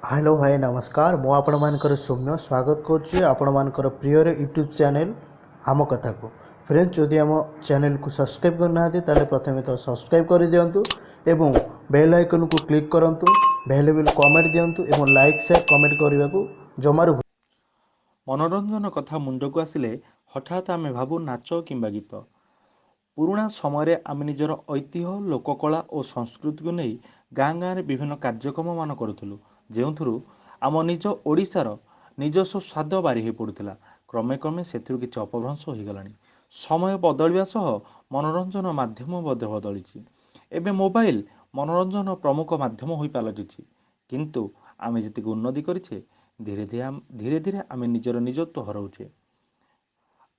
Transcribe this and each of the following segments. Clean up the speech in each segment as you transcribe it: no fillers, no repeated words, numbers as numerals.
Hello भाई नमस्कार मु आपण मानकर सौम्य स्वागत करुच्ची आपण मानकर प्रिय यूट्यूब चैनल आम कथा को फ्रेंड्स जदि आम चैनल को सब्सक्राइब करना ताले प्रथमे तो सब्सक्राइब कर दिंतु एवं बेल आइकन को क्लिक करंतु वैल्यूएबल कमेंट दिंतु एवं लाइक शेयर कमेंट करने को जमारू मनोरंजन कथा मुंड को आसिले हठात आमे भाबू नाच किंबा गीत। पुराणा समय आम निजर ऐतिह्य लोककला और संस्कृति को नहीं गाँ गाँव में विभिन्न कार्यक्रम मान करूँ जो आम निज ओडिशार निजस्व स्वाद बारी हो पड़ूला। क्रमे क्रमे से किसी अपभ्रंश हो गलानी। समय बदलिया सह मनोरंजन माध्यम बदली। एवं मोबाइल मनोरंजन प्रमुख माध्यम हो पलटि किंतु आम जी उन्नति करे धीरे धीरे आम निजर निजत्व हराऊे।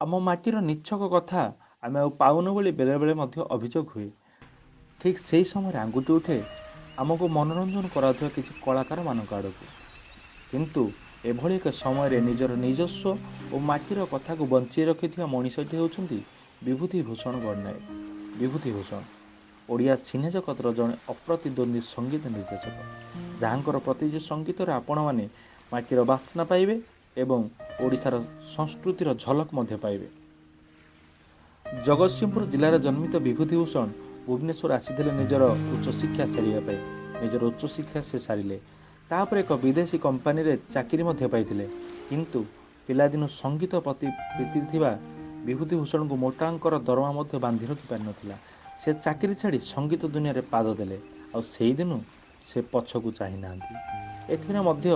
आम माटीर निच्छक कथा आम पाऊन बोली बेले बेले अभियोग हुए। ठीक से समय आंगुठी उठे आमको मनोरंजन कराउथुवा किसी कलाकार मानक आड़क किंतु एभली एक समय निजर निजस्व और माटीर कथा को बंची रखि मनीषटी होउछंती विभूतिभूषण गणनायक। विभूतिभूषण ओडिया सिने जगतर जड़े अप्रतिद्वंदी संगीत निर्देशक जहाँकर प्रति संगीत आपण मैंने माटीर बास्ना पाइबे एवं ओडिशार संस्कृतिर झलक मध्य पाइबे। जगतसिंहपुर जिलार जन्मित विभूतिभूषण भुवनेश्वर आसीथिले निजर उच्च शिक्षा सारिया निजर उच्च शिक्षा से सारिले तापर एक विदेशी कंपानी रे चाकरी मध्य पाइथिले किंतु पिलादिनु संगीत प्रति प्रीति थिबा विभूतिभूषण को मोटांकर दरमा मध्य बांधि रखि पारि नथिला। से चाकरी छाड़ी संगीत दुनिया रे पाद देले आ सेही दिनु से पछकु चाहि नांती। एथिरे मध्य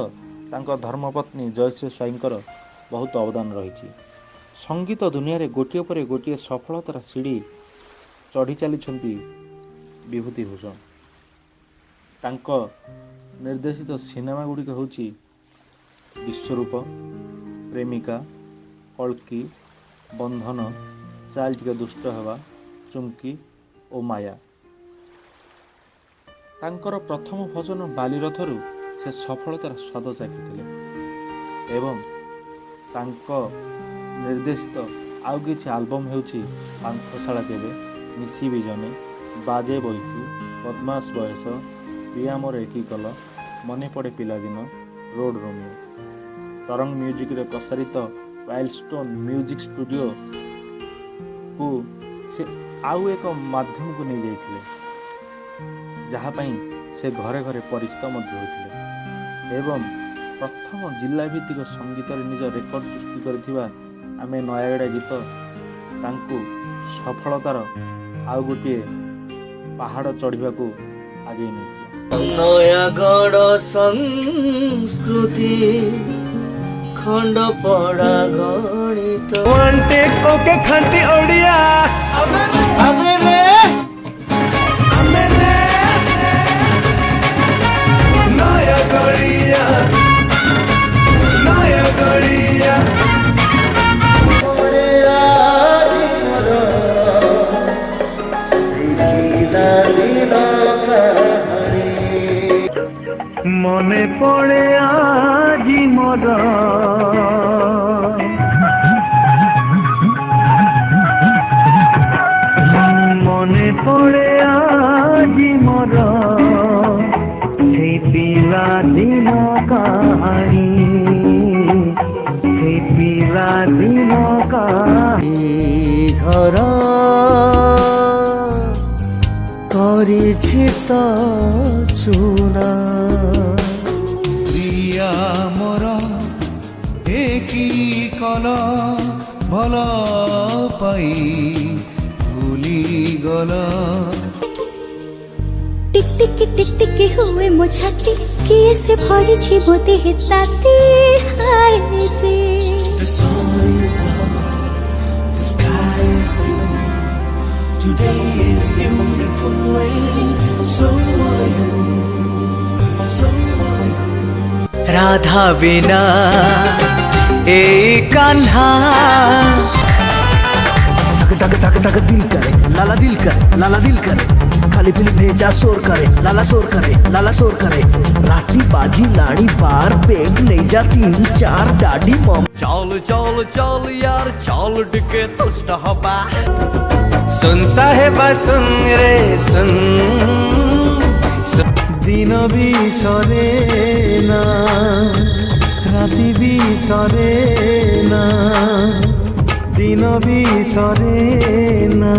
तांको धर्मपत्नी जयश्री स्वाईंकर बहुत अवदान रही। संगीत दुनिया रे गोटिए पर गोटिए सफलतार सीढ़ी चढ़ी चली विभूतिभूषण। तांको निर्देशित सिनेमा गुड़िक होची विश्वरूप, प्रेमिका, कल्की, बंधन, चाल टिके दुष्ट हवा, चुमकी और माया। तांकर प्रथम भजन बालीरथरु से सफलतार स्वाद चाखिथिले एवं तांको निर्देशित आउ किछि आल्बम हेउछि पांथशाला केबे, निशी बिजने, बाजे बैसी, बदमाश बयस, प्रिया मोर एकी कल, मने पड़े पिलादिन, रोड रोमियो। तरंग म्यूजिक रे प्रसारित वाइल्डस्टोन म्यूजिक स्टूडियो को से आउ एक माध्यम को नहीं जाइथिले जहाँ पई से घरे घरे परिचित मध्य होइथिले एवं प्रथम जिला भित्तिक संगीत निज रेकर्ड सृष्टि करथिबा आमे नयागड़ा गीत तांकु सफलतार आउ गोटे पहाड़ चढ़ा को आगे नहीं। नयागड़ संस्कृति खंड पड़ा गणित वन टेक ओके खंती ओडिया नयागड़िया नयागड़िया मने पड़े आजी मोर मने पड़े आजी मोर से पिला दिन कहानी से पिला दिन कहानी घर करिछि त चुना प्रिया मोर एकी कल भल पाई भूली गला टिक टिक हुए मो छाती किए से भरी छी बोते हेताती हाय रे। The sun is up, the sky is blue. Today is beautiful rain. So are you, so are you. Radha बिना ए कान्हा तक तक तक दिल करे लाला दिल करे लाला दिल करे खाली पीली भेजा शोर करे लाला शोर करे लाला शोर करे राती बाजी लाड़ी बार पेग ले जा 3-4 डाडी मम चल चल चल यार चल टिके तुष्ट हबा सुन साहेबा सुन रे सुन दिन भी सरे না রাতি বি সরে না দিন বি সরে না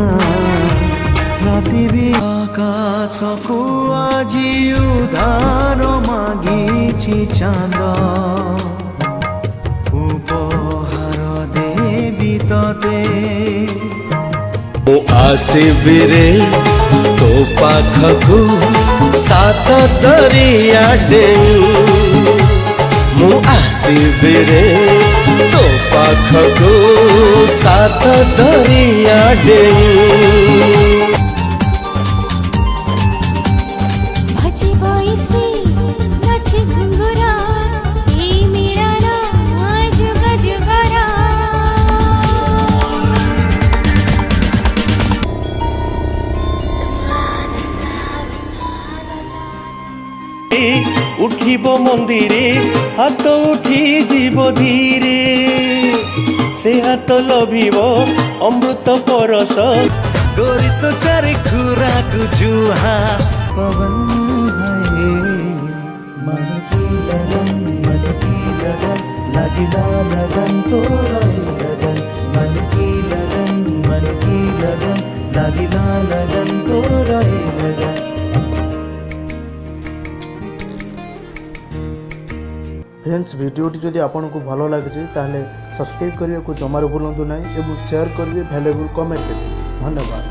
রাতি বি আকাশকু আজি উধার মাগিছি চাঁদ উপহার দেবি ততে ମୁଁ ଆସିବି ରେ ତୋ ପାଖକୁ ସାତ ଦରିଆ ଡେଇଁ ମୁଁ ଆସିବି ରେ ତୋ ପାଖକୁ ସାତ ଦରିଆ ଡେଇଁ भजी बोइसी नाच घुंगुरा ए मेरा राज जुगा जुगारा উঠিব মন্দিরে হাত উঠি যাব ধীরে সে হাত লভিব অমৃত পরশ গরি তো চারি খুরাকু জুহা পবন হায় मन की लगन लगिला लगन तोरा लगन मन की लगन लगिला लगन तोरा लगन। फ्रेंड्स भिडियोटी जदि आपको भल लगे ताहले सब्सक्राइब करने को जमार भूलु ना और शेयर करेंगे भैल्यूबल कमेंट देते। धन्यवाद।